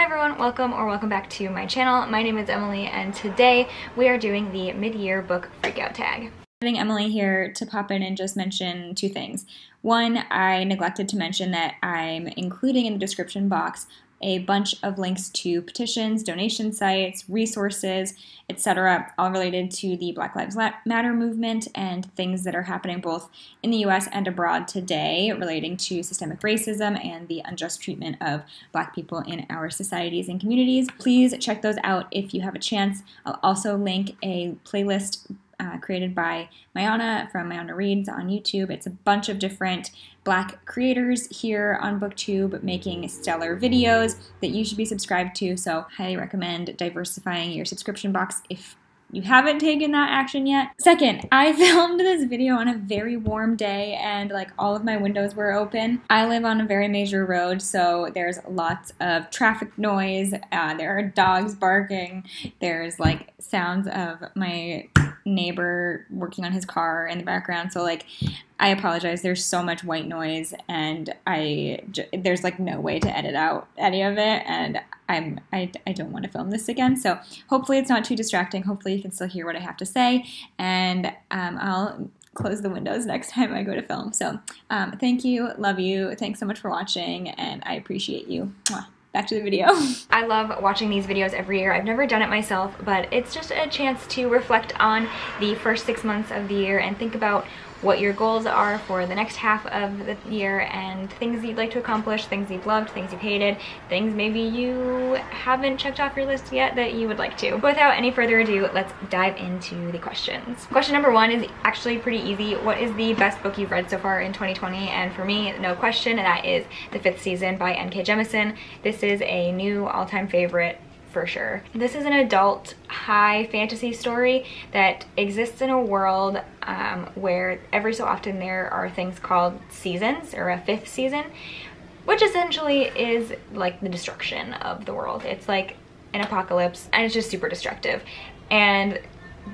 everyone, welcome back to my channel. My name is Emily and today we are doing the mid-year book Freakout tag. Having Emily here to pop in and just mention two things. One, I neglected to mention that I'm including in the description box a bunch of links to petitions, donation sites, resources, etc., all related to the Black Lives Matter movement and things that are happening both in the US and abroad today relating to systemic racism and the unjust treatment of Black people in our societies and communities. Please check those out if you have a chance. I'll also link a playlist created by Mayana from Mayana Reads on YouTube. It's a bunch of different Black creators here on BookTube making stellar videos that you should be subscribed to, so highly recommend diversifying your subscription box if you haven't taken that action yet. Second, I filmed this video on a very warm day and like all of my windows were open. I live on a very major road, so there's lots of traffic noise, there are dogs barking, there's like sounds of my neighbor working on his car in the background, so like I apologize, there's so much white noise and there's like no way to edit out any of it, and I don't want to film this again, so hopefully it's not too distracting. Hopefully you can still hear what I have to say, and I'll close the windows next time I go to film. So thank you, love you, thanks so much for watching, and I appreciate you. Mwah. Back to the video. I love watching these videos every year. I've never done it myself, but it's just a chance to reflect on the first 6 months of the year and think about what your goals are for the next half of the year and things you'd like to accomplish, things you've loved, things you've hated, things maybe you haven't checked off your list yet that you would like to. But without any further ado, let's dive into the questions. Question number one is actually pretty easy. What is the best book you've read so far in 2020? And for me, no question, that is The Fifth Season by N.K. Jemisin. This is a new all-time favorite for sure. This is an adult high fantasy story that exists in a world where every so often there are things called seasons, or a fifth season, which essentially is like the destruction of the world. It's like an apocalypse and it's just super destructive. And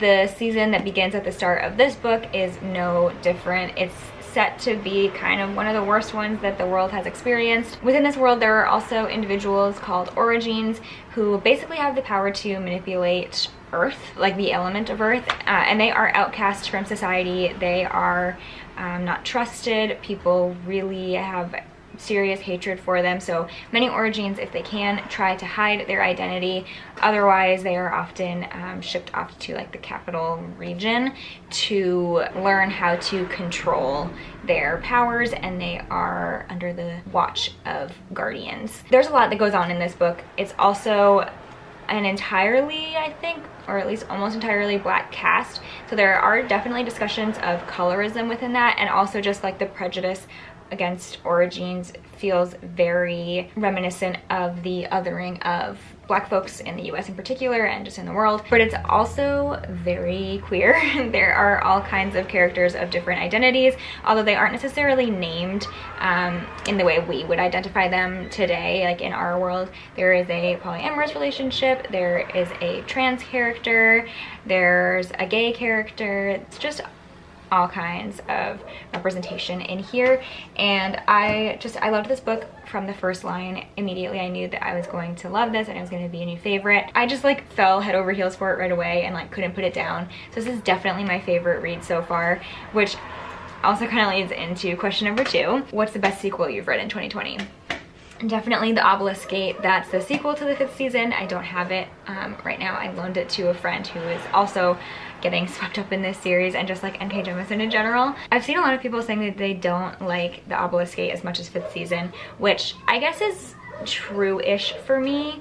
the season that begins at the start of this book is no different. It's set to be kind of one of the worst ones that the world has experienced. Within this world, there are also individuals called origins who basically have the power to manipulate Earth, like the element of Earth, and they are outcast from society. They are not trusted. People really have serious hatred for them, so many origins, if they can, try to hide their identity. Otherwise, they are often shipped off to like the capital region to learn how to control their powers, and they are under the watch of guardians. There's a lot that goes on in this book. It's also an entirely, I think, or at least almost entirely Black cast, so there are definitely discussions of colorism within that, and also just like the prejudice against origins feels very reminiscent of the othering of Black folks in the US in particular and just in the world. But it's also very queer. There are all kinds of characters of different identities, although they aren't necessarily named in the way we would identify them today. Like in our world, there is a polyamorous relationship, there is a trans character, there's a gay character. It's just all kinds of representation in here, and I loved this book from the first line. Immediately I knew that I was going to love this and it was going to be a new favorite. I just like fell head over heels for it right away and like couldn't put it down. So this is definitely my favorite read so far, which also kind of leads into question number two. What's the best sequel you've read in 2020? Definitely The Obelisk Gate. That's the sequel to The Fifth Season. I don't have it right now. I loaned it to a friend who is also getting swept up in this series, and just like N.K. Jemisin in general. I've seen a lot of people saying that they don't like The Obelisk Gate as much as Fifth Season, which I guess is true-ish for me,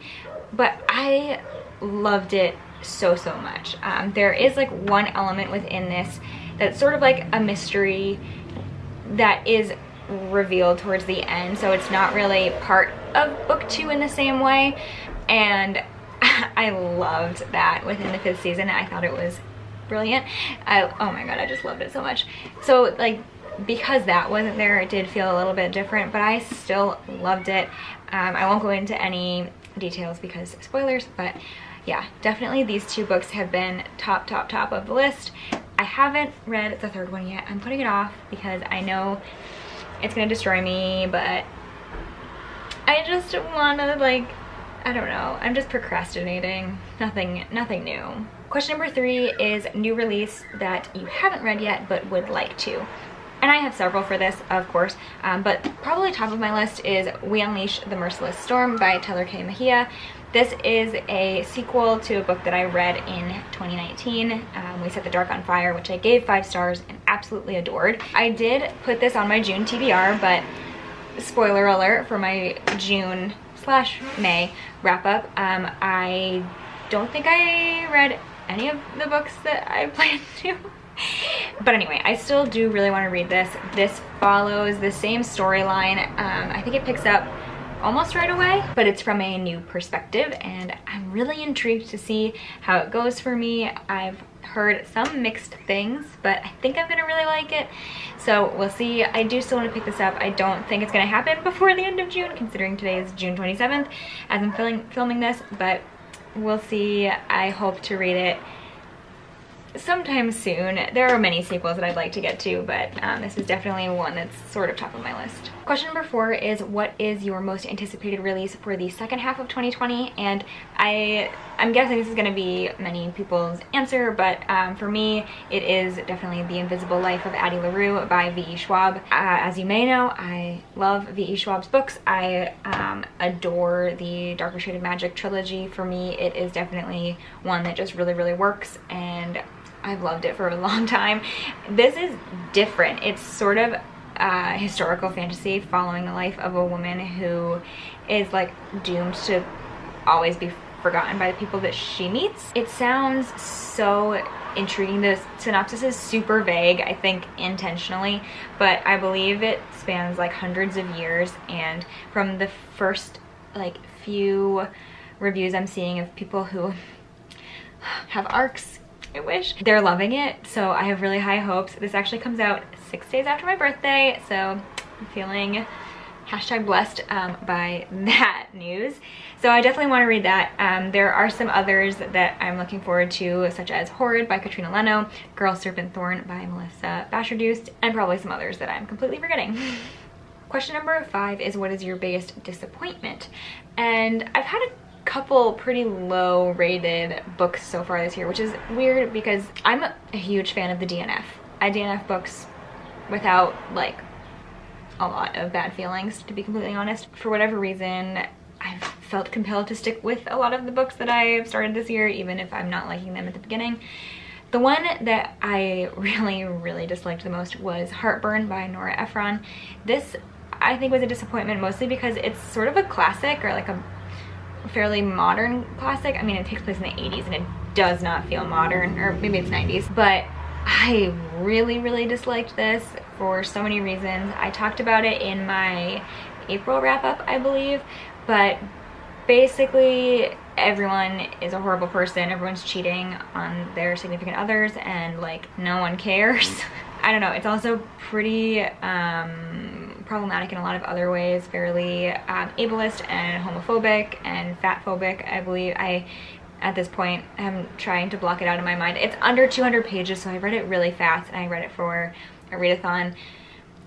but I loved it so much. There is like one element within this that's sort of like a mystery that is revealed towards the end, so it's not really part of book two in the same way, and I loved that within the fifth season. I thought it was brilliant. Oh my god, I just loved it so much. So like, because that wasn't there, it did feel a little bit different, but I still loved it. I won't go into any details because spoilers, but yeah, definitely these two books have been top of the list. I haven't read the third one yet. I'm putting it off because I know it's gonna destroy me, but I just want to like I don't know. I'm just procrastinating. Nothing new. Question number 3 is new release that you haven't read yet but would like to. And I have several for this, of course, but probably top of my list is We Unleash the Merciless Storm by Tehlor Mejia. This is a sequel to a book that I read in 2019, We Set the Dark on Fire, which I gave 5 stars and absolutely adored. I did put this on my June TBR, but spoiler alert for my June/May wrap-up, I don't think I read any of the books that I planned to. But anyway, I still do really want to read this. This follows the same storyline. I think it picks up almost right away, but it's from a new perspective, and I'm really intrigued to see how it goes for me. I've heard some mixed things, but I think I'm gonna really like it, so we'll see. I do still want to pick this up. I don't think it's gonna happen before the end of June, considering today is June 27th as I'm filming this, but we'll see. I hope to read it sometime soon. There are many sequels that I'd like to get to, but this is definitely one that's sort of top of my list. Question number 4 is, what is your most anticipated release for the second half of 2020? And I'm guessing this is going to be many people's answer, but for me, it is definitely The Invisible Life of Addie Larue by V.E. Schwab. As you may know, I love V.E. Schwab's books. I adore the Darker Shade of Magic trilogy. For me, it is definitely one that just really, really works, and I've loved it for a long time. This is different. It's sort of historical fantasy following the life of a woman who is like doomed to always be forgotten by the people that she meets. It sounds so intriguing. The synopsis is super vague, I think intentionally, but I believe it spans like hundreds of years, and from the first like few reviews I'm seeing of people who have arcs, I wish, they're loving it, so I have really high hopes. This actually comes out 6 days after my birthday, so I'm feeling #blessed by that news. So I definitely want to read that. There are some others that I'm looking forward to, such as Horrid by Katrina Leno, Girl Serpent Thorn by Melissa Bashardoust, and probably some others that I'm completely forgetting. Question number 5 is, what is your biggest disappointment? And I've had a couple pretty low rated books so far this year, which is weird because I'm a huge fan of the DNF. I DNF books without like a lot of bad feelings, to be completely honest. For whatever reason, I've felt compelled to stick with a lot of the books that I've started this year, even if I'm not liking them at the beginning. The one that I really, really disliked the most was Heartburn by Nora Ephron. This, I think, was a disappointment mostly because it's sort of a classic, or like a fairly modern classic. I mean, it takes place in the 80s and it does not feel modern, or maybe it's 90s, but I really, really disliked this for so many reasons. I talked about it in my April wrap-up, I believe, but basically everyone is a horrible person. Everyone's cheating on their significant others, and like no one cares. I don't know, it's also pretty problematic in a lot of other ways, fairly ableist and homophobic and fatphobic. I believe at this point I'm trying to block it out of my mind. It's under 200 pages, so I read it really fast, and I read it for a readathon,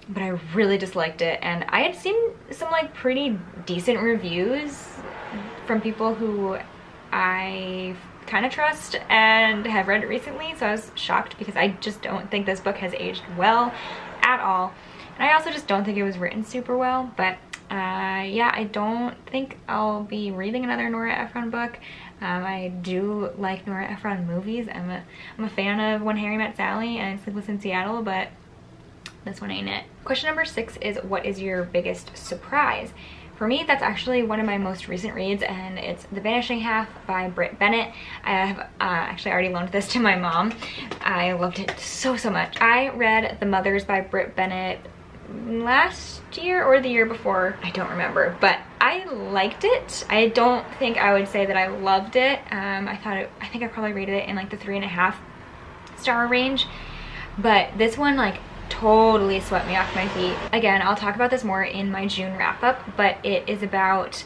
but I really disliked it. And I had seen some like pretty decent reviews from people who I kind of trust and have read it recently, so I was shocked because I just don't think this book has aged well at all. And I also just don't think it was written super well, but yeah, I don't think I'll be reading another Nora Ephron book. I do like Nora Ephron movies. I'm a fan of When Harry Met Sally and Sleepless in Seattle, but this one ain't it. Question number 6 is, what is your biggest surprise? For me, that's actually one of my most recent reads, and it's The Vanishing Half by Britt Bennet. I have actually already loaned this to my mom. I loved it so, so much. I read The Mothers by Britt Bennet last year or the year before, I don't remember, but I liked it. I don't think I would say that I loved it. I think I probably rated it in like the 3.5 star range, but this one like totally swept me off my feet. Again, I'll talk about this more in my June wrap-up, but it is about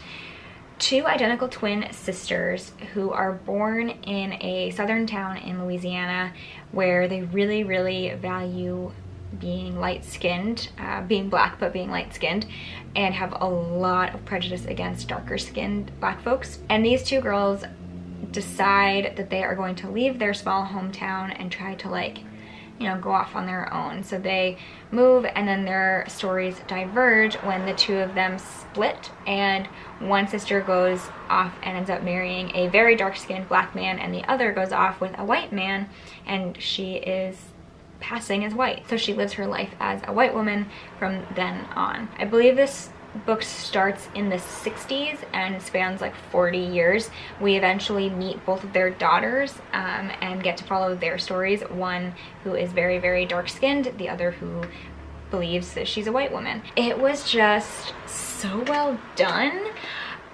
2 identical twin sisters who are born in a southern town in Louisiana where they really, really value being light-skinned, being black but being light-skinned, and have a lot of prejudice against darker-skinned black folks. And these two girls decide that they are going to leave their small hometown and try to, like, you know, go off on their own. So they move, and then their stories diverge when the two of them split, and one sister goes off and ends up marrying a very dark-skinned black man, and the other goes off with a white man, and she is passing as white. So she lives her life as a white woman from then on. I believe this book starts in the 60s and spans like 40 years. We eventually meet both of their daughters and get to follow their stories. One who is very, very dark-skinned, the other who believes that she's a white woman. It was just so well done.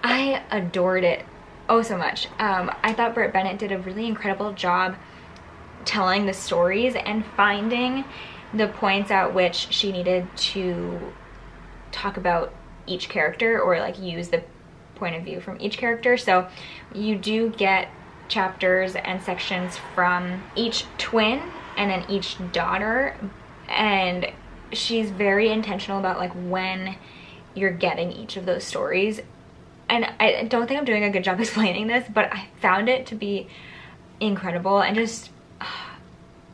I adored it oh so much. I thought Britt Bennet did a really incredible job telling the stories and finding the points at which she needed to talk about each character, or like use the point of view from each character. So you do get chapters and sections from each twin and then each daughter, and she's very intentional about like when you're getting each of those stories. And I don't think I'm doing a good job explaining this, but I found it to be incredible and just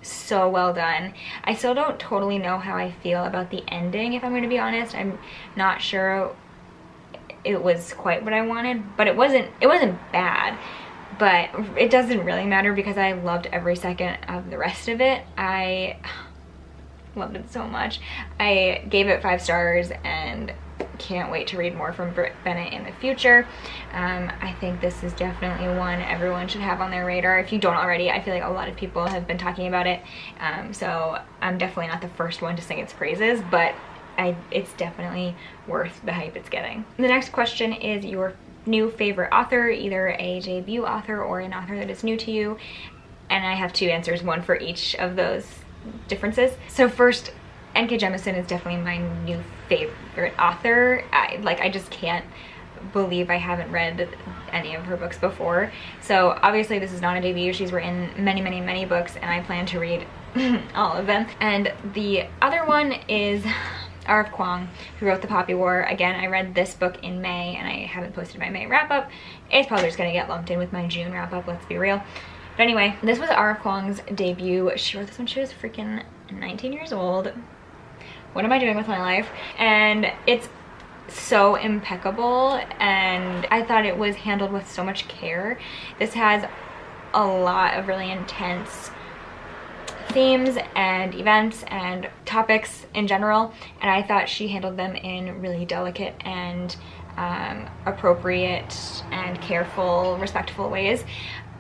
so well done. I still don't totally know how I feel about the ending, if I'm going to be honest. I'm not sure it was quite what I wanted, but it wasn't bad. But it doesn't really matter because I loved every second of the rest of it. I loved it so much. I gave it 5 stars and can't wait to read more from Britt Bennet in the future. I think this is definitely one everyone should have on their radar. If you don't already, I feel like a lot of people have been talking about it. So I'm definitely not the first one to sing its praises, but it's definitely worth the hype it's getting. The next question is your new favorite author, either a debut author or an author that is new to you. And I have 2 answers, one for each of those differences. So first, N.K. Jemisin is definitely my new favorite author. I just can't believe I haven't read any of her books before. So obviously this is not a debut. She's written many, many, many books, and I plan to read all of them. And the other one is RF Kuang, who wrote The Poppy War. Again, I read this book in May, and I haven't posted my May wrap-up. It's probably just gonna get lumped in with my June wrap-up, let's be real. But anyway, this was RF Kuang's debut. She wrote this when she was freaking 19 years old. What am I doing with my life? And it's so impeccable, and I thought it was handled with so much care. This has a lot of really intense themes and events and topics in general, and I thought she handled them in really delicate and appropriate and careful, respectful ways.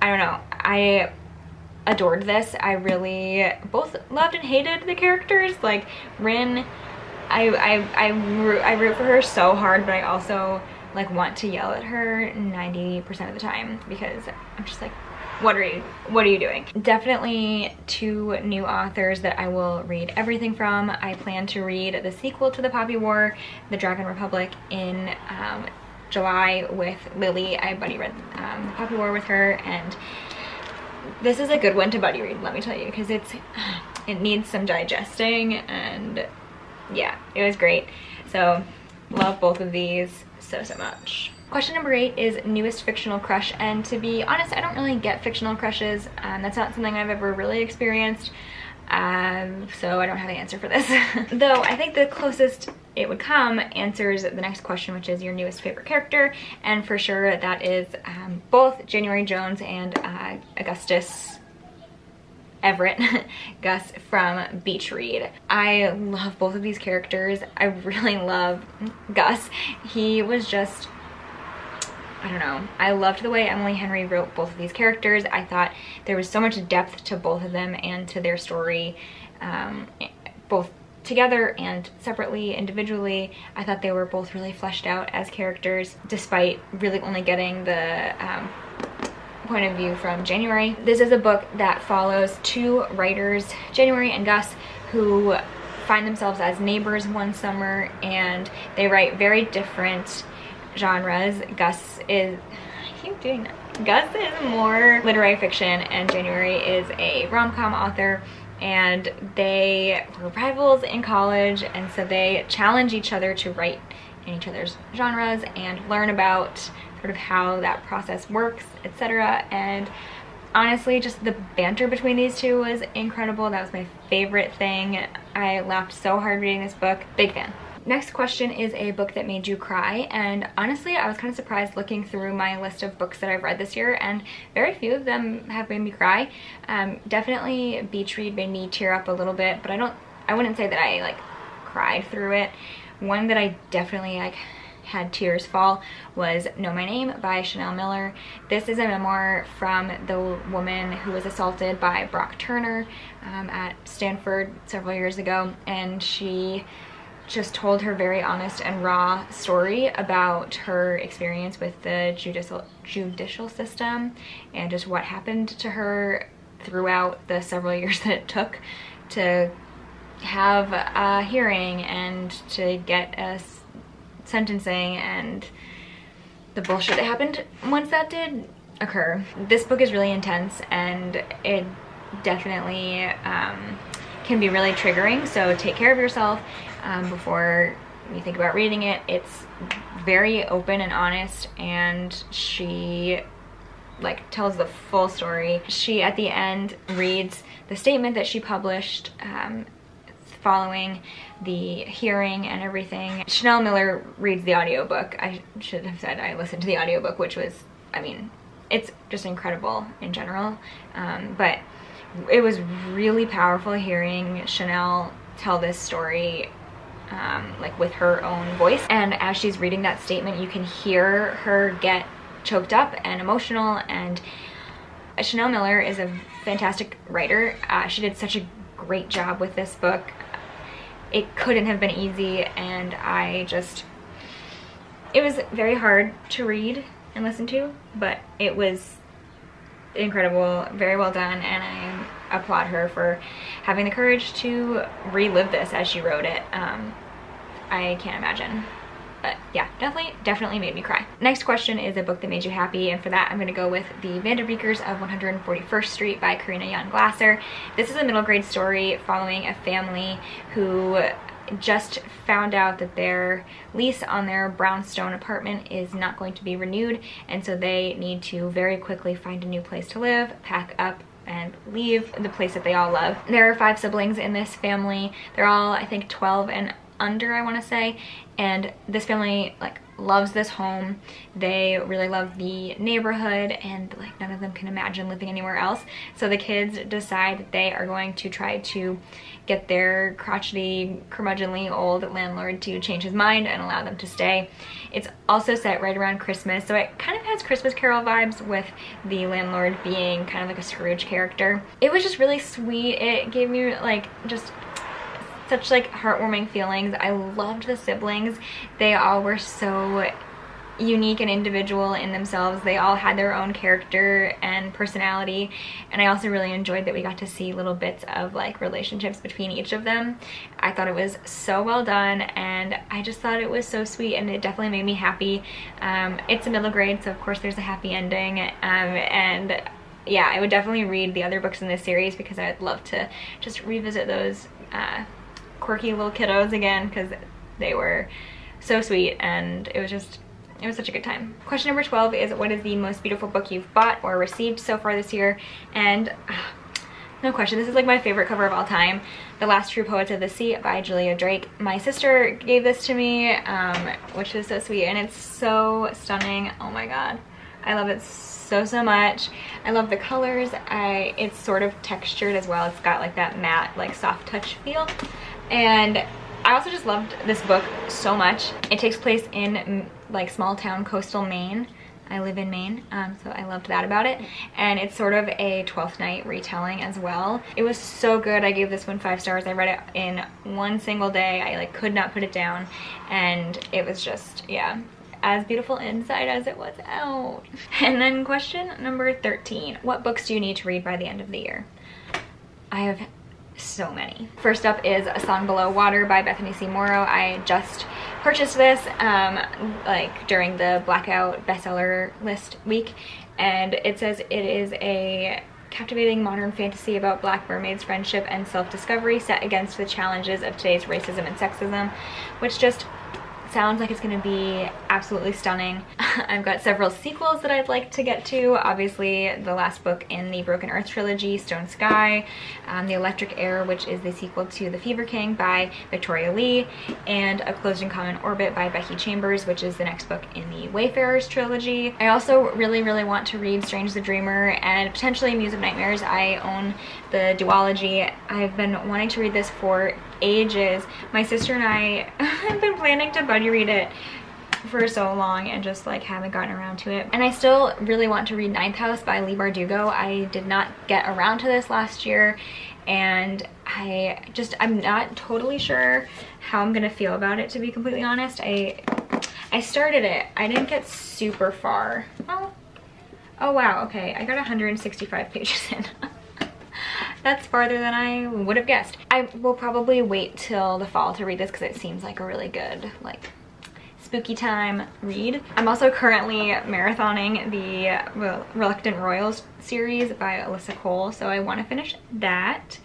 I don't know, I adored this. I really both loved and hated the characters. Like Rin, I root for her so hard, but I also like want to yell at her 90% of the time because I'm just like, what are you doing? Definitely 2 new authors that I will read everything from. I plan to read the sequel to The Poppy War, The Dragon Republic, in July with Lily. I buddy read The Poppy War with her, and this is a good one to buddy read, let me tell you, because it needs some digesting, and yeah, it was great. So love both of these so much. Question number 8 is newest fictional crush, and to be honest, I don't really get fictional crushes. That's not something I've ever really experienced, so I don't have an answer for this. Though I think the closest it would come answers the next question, which is your newest favorite character, and for sure that is both January Jones and Augustus Everett Gus from Beach Read. I love both of these characters. I really love Gus. He was just, I don't know, I loved the way Emily Henry wrote both of these characters. I thought there was so much depth to both of them and to their story, both together and separately, individually. I thought they were both really fleshed out as characters, despite really only getting the point of view from January. This is a book that follows 2 writers, January and Gus, who find themselves as neighbors one summer, and they write very different genres. Gus is, I keep doing that. Gus is more literary fiction, and January is a rom-com author. and they were rivals in college, and so they challenge each other to write in each other's genres and learn about sort of how that process works, etc. And honestly, just the banter between these two was incredible. That was my favorite thing. I laughed so hard reading this book. Big fan. Next question is a book that made you cry, and honestly I was kind of surprised looking through my list of books that I've read this year, and very few of them have made me cry. Definitely Beach Read made me tear up a little bit, but I wouldn't say that I like cried through it. One that I definitely like had tears fall was Know My Name by Chanel Miller. This is a memoir from the woman who was assaulted by Brock Turner at Stanford several years ago, and she just told her very honest and raw story about her experience with the judicial system and just what happened to her throughout the several years that it took to have a hearing and to get a sentencing and the bullshit that happened once that did occur. This book is really intense, and it definitely can be really triggering, so take care of yourself before you think about reading it. It's very open and honest, and she like tells the full story. She at the end reads the statement that she published following the hearing and everything. Chanel Miller reads the audiobook. I should have said I listened to the audiobook, which was, I mean, it's just incredible in general, but it was really powerful hearing Chanel tell this story like with her own voice, and as she's reading that statement you can hear her get choked up and emotional. And Chanel Miller is a fantastic writer. She did such a great job with this book. It couldn't have been easy, and it was very hard to read and listen to, but it was incredible, very well done, and I applaud her for having the courage to relive this as she wrote it. I can't imagine, but yeah, definitely made me cry. Next question is a book that made you happy, and for that I'm going to go with The Beakers of 141st Street by Karina Yann Glasser. This is a middle grade story following a family who just found out that their lease on their brownstone apartment is not going to be renewed, and so they need to very quickly find a new place to live, pack up, and leave the place that they all love. There are 5 siblings in this family. They're all, I think, 12 and under, I want to say, and this family like loves this home. They really love the neighborhood, and like none of them can imagine living anywhere else. So the kids decide that they are going to try to get their crotchety, curmudgeonly old landlord to change his mind and allow them to stay. It's also set right around Christmas, so it kind of has Christmas Carol vibes with the landlord being kind of like a Scrooge character. It was just really sweet. It gave me like just such like heartwarming feelings. I loved the siblings. They all were so unique and individual in themselves. They all had their own character and personality, and I also really enjoyed that we got to see little bits of like relationships between each of them. I thought it was so well done, and I just thought it was so sweet, and it definitely made me happy. It's a middle grade, so of course there's a happy ending, and yeah, I would definitely read the other books in this series because I'd love to just revisit those quirky little kiddos again, because they were so sweet, and it was such a good time. Question number 12 is, what is the most beautiful book you've bought or received so far this year? And no question, this is like my favorite cover of all time, The Last True Poets of the Sea by Julia Drake. My sister gave this to me, which is so sweet, and it's so stunning. Oh my god, I love it so much. I love the colors. It's sort of textured as well. It's got like that matte, like soft touch feel. And I also just loved this book so much. It takes place in like small town coastal Maine. I live in Maine, so I loved that about it. And it's sort of a 12th Night retelling as well. It was so good. I gave this one 5 stars. I read it in one single day. I like could not put it down, and it was just, yeah, as beautiful inside as it was out. And then question number 13, what books do you need to read by the end of the year? I have so many. First up is A Song Below Water by Bethany C. Morrow. I just purchased this like during the Blackout bestseller list week, and it says it is a captivating modern fantasy about black mermaids' friendship and self-discovery set against the challenges of today's racism and sexism, which just sounds like it's going to be absolutely stunning. I've got several sequels that I'd like to get to. Obviously, the last book in the Broken Earth trilogy, Stone Sky, The Electric Air, which is the sequel to The Fever King by Victoria Leigh, and A Closed and Common Orbit by Becky Chambers, which is the next book in the Wayfarers trilogy. I also really want to read Strange the Dreamer and potentially Muse of Nightmares. I own the duology. I've been wanting to read this for ages. My sister and I have been planning to buddy read it for so long and just like haven't gotten around to it. And I still really want to read Ninth House by Leigh Bardugo. I did not get around to this last year, and I'm not totally sure how I'm gonna feel about it, to be completely honest. I started it. I didn't get super far. Oh wow, okay. I got 165 pages in. That's farther than I would have guessed. I will probably wait till the fall to read this because it seems like a really good, like, spooky time read. I'm also currently marathoning the Reluctant Royals series by Alyssa Cole, so I want to finish that.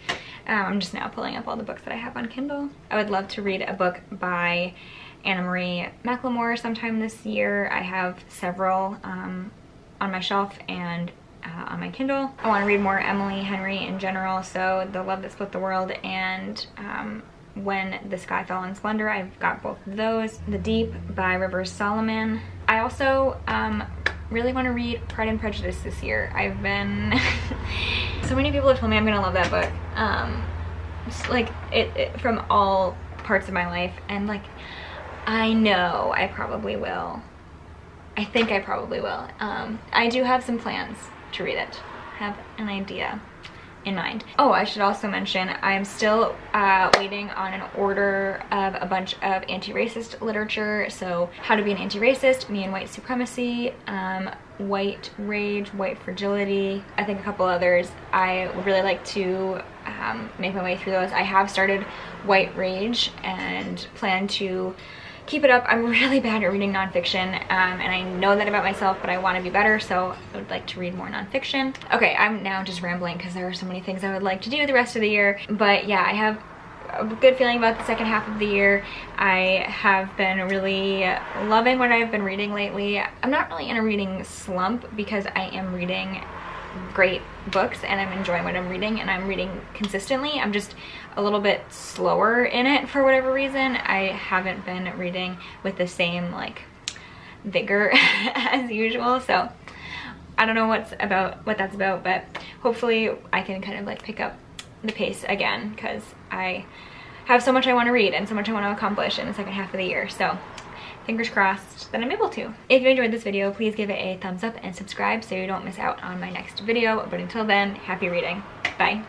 I'm just now pulling up all the books that I have on Kindle. I would love to read a book by Anna Marie McLemore sometime this year. I have several on my shelf and on my Kindle. I want to read more Emily Henry in general, so The Love That Split the World and When the Sky Fell in Splendor. I've got both of those. The Deep by Rivers Solomon. I also really want to read Pride and Prejudice this year. I've been so many people have told me I'm gonna love that book, just like it from all parts of my life, and like I know I probably will. I think I probably will. I do have some plans to read it. Have an idea in mind. Oh, I should also mention I'm still waiting on an order of a bunch of anti-racist literature. So How to Be an Anti-Racist, Me and White Supremacy, White Rage, White Fragility, I think a couple others. I would really like to make my way through those. I have started White Rage and plan to keep it up. I'm really bad at reading nonfiction, and I know that about myself, but I want to be better, so I would like to read more nonfiction. Okay, I'm now just rambling because there are so many things I would like to do the rest of the year, but yeah, I have a good feeling about the second half of the year. I have been really loving what I've been reading lately. I'm not really in a reading slump because I am reading great books and I'm enjoying what I'm reading and I'm reading consistently. I'm just a little bit slower in it for whatever reason. I haven't been reading with the same like vigor as usual, so I don't know what that's about, but hopefully I can kind of like pick up the pace again because I have so much I want to read and so much I want to accomplish in the second half of the year, so fingers crossed that I'm able to. If you enjoyed this video, please give it a thumbs up and subscribe so you don't miss out on my next video. But until then, happy reading. Bye.